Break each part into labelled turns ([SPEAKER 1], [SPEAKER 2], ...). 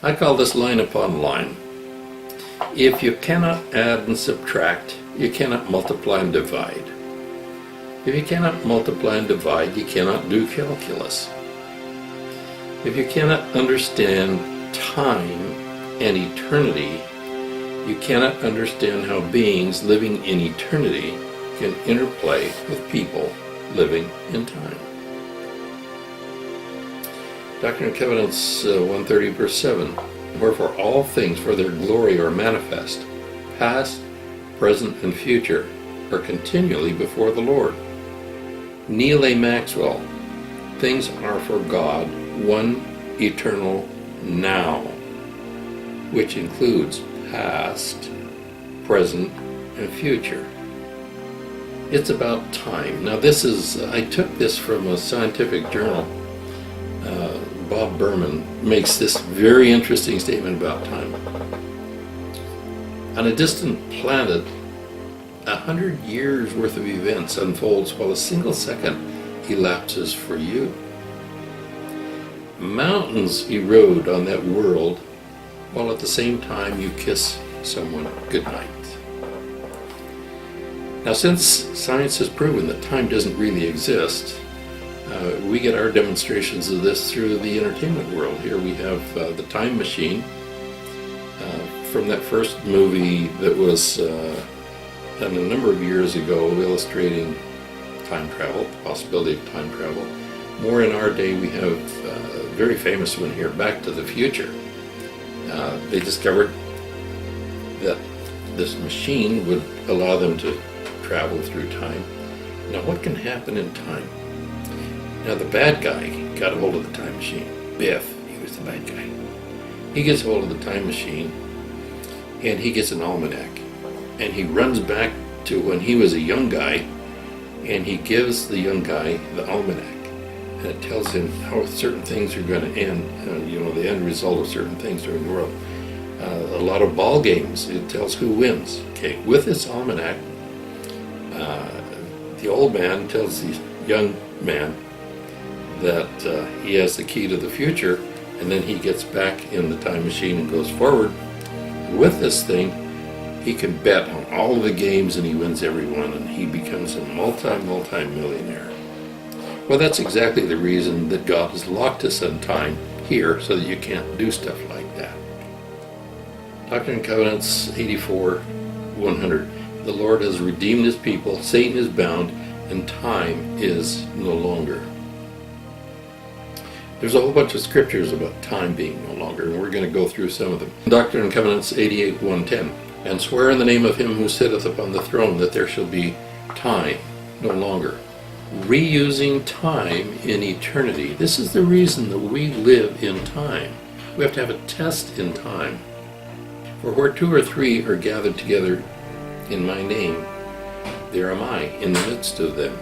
[SPEAKER 1] I call this line upon line. If you cannot add and subtract, you cannot multiply and divide. If you cannot multiply and divide, you cannot do calculus. If you cannot understand time and eternity, you cannot understand how beings living in eternity can interplay with people living in time. Doctrine and Covenants 130 verse 7. Wherefore all things for their glory are manifest, past, present, and future, are continually before the Lord. Neal A. Maxwell. Things are for God one eternal now, which includes past, present, and future. It's about time. Now this is, I took this from a scientific journal. Bob Berman makes this very interesting statement about time. On a distant planet, 100 years worth of events unfolds while a single second elapses for you. Mountains erode on that world while at the same time you kiss someone goodnight. Now, since science has proven that time doesn't really exist, we get our demonstrations of this through the entertainment world. Here we have the Time Machine from that first movie that was done a number of years ago, illustrating time travel, the possibility of time travel. More in our day, we have a very famous one here, Back to the Future. They discovered that this machine would allow them to travel through time. Now, what can happen in time? Now, the bad guy got a hold of the time machine. Biff, he was the bad guy. He gets a hold of the time machine, and he gets an almanac. And he runs back to when he was a young guy, and he gives the young guy the almanac. And it tells him how certain things are going to end, the end result of certain things during the world. A lot of ball games, it tells who wins. Okay, with this almanac, the old man tells the young man that he has the key to the future, and then he gets back in the time machine and goes forward. With this thing, he can bet on all the games and he wins every one, and he becomes a multi-millionaire. Well, that's exactly the reason that God has locked us in time here, so that you can't do stuff like that. Doctrine and Covenants 84:100. The Lord has redeemed his people, Satan is bound, and time is no longer. There's a whole bunch of scriptures about time being no longer, and we're going to go through some of them. Doctrine and Covenants 88:110. And swear in the name of him who sitteth upon the throne that there shall be time no longer. Reusing time in eternity. This is the reason that we live in time. We have to have a test in time. For where two or three are gathered together in my name, there am I in the midst of them.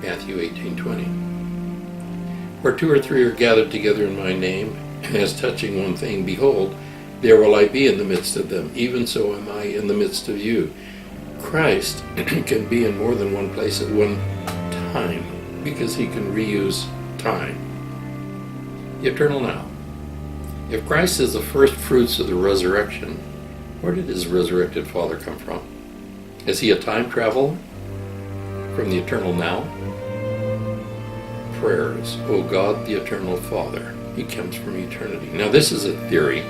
[SPEAKER 1] Matthew 18:20. Where two or three are gathered together in my name, as touching one thing, behold, there will I be in the midst of them. Even so am I in the midst of you. Christ can be in more than one place at one time, because he can reuse time. The eternal now. If Christ is the first fruits of the resurrection, where did his resurrected Father come from? Is he a time traveler from the eternal now? Prayers, O God, the eternal Father. He comes from eternity. Now this is a theory.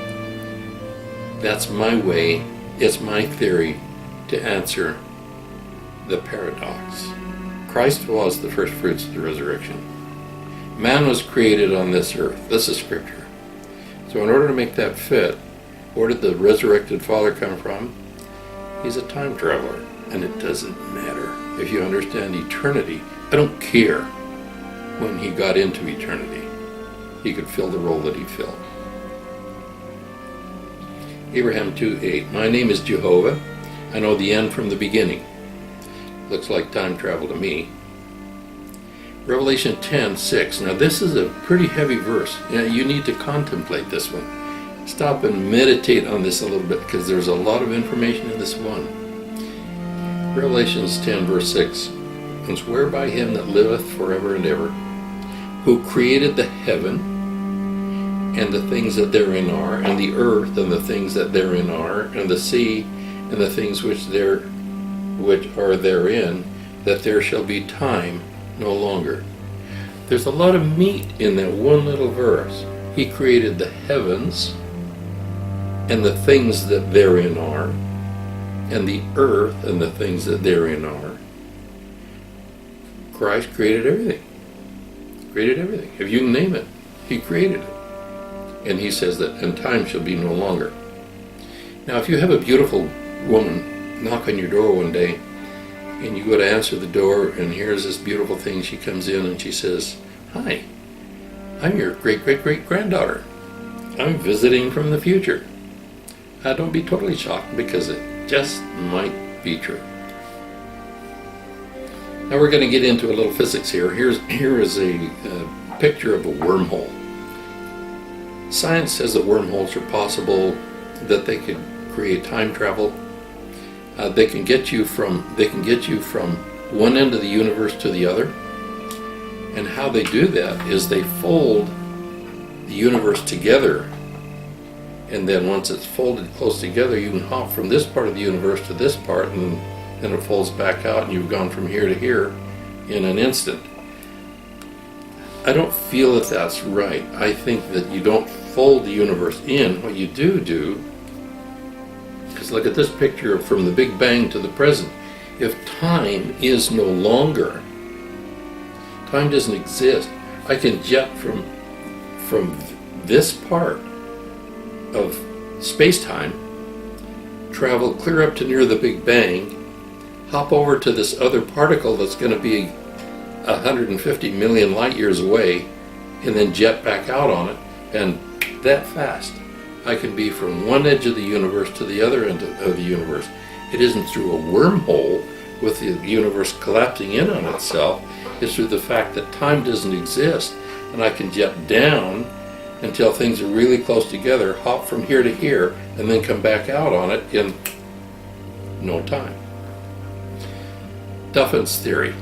[SPEAKER 1] That's my way, it's my theory to answer the paradox. Christ was the first fruits of the resurrection. Man was created on this earth. This is scripture. So in order to make that fit, where did the resurrected Father come from? He's a time traveler, and it doesn't matter. If you understand eternity, I don't care when he got into eternity. He could fill the role that he filled. Abraham 2:8. My name is Jehovah. I know the end from the beginning. Looks like time travel to me. Revelation 10:6. Now this is a pretty heavy verse. You need to contemplate this one. Stop and meditate on this a little bit, because there's a lot of information in this one. Revelations 10 verse 6. And swear by him that liveth forever and ever, who created the heaven and the things that therein are, and the earth and the things that therein are, and the sea and the things which are therein, that there shall be time no longer. There's a lot of meat in that one little verse. He created the heavens and the things that therein are, and the earth and the things that therein are. Christ created everything. Created everything. If you can name it, he created it. And he says that, and time shall be no longer. Now, if you have a beautiful woman knock on your door one day, and you go to answer the door, and here's this beautiful thing, she comes in and she says, "Hi, I'm your great-great-great-granddaughter. I'm visiting from the future." Don't be totally shocked, because it just might be true. Now we're going to get into a little physics here. Here is a picture of a wormhole. Science says that wormholes are possible, that they could create time travel. They can get you from one end of the universe to the other. And how they do that is they fold the universe together. And then once it's folded close together, you can hop from this part of the universe to this part, and then it folds back out, and you've gone from here to here in an instant. I don't feel that that's right. I think that you don't fold the universe in. What you do, because look at this picture from the Big Bang to the present. If time is no longer, time doesn't exist, I can jet from this part of space-time, travel clear up to near the Big Bang, hop over to this other particle that's going to be 150 million light years away, and then jet back out on it, and that fast I can be from one edge of the universe to the other end of the universe. It isn't through a wormhole with the universe collapsing in on itself. It's through the fact that time doesn't exist, and I can jet down until things are really close together, hop from here to here, and then come back out on it in no time. Duffin's theory.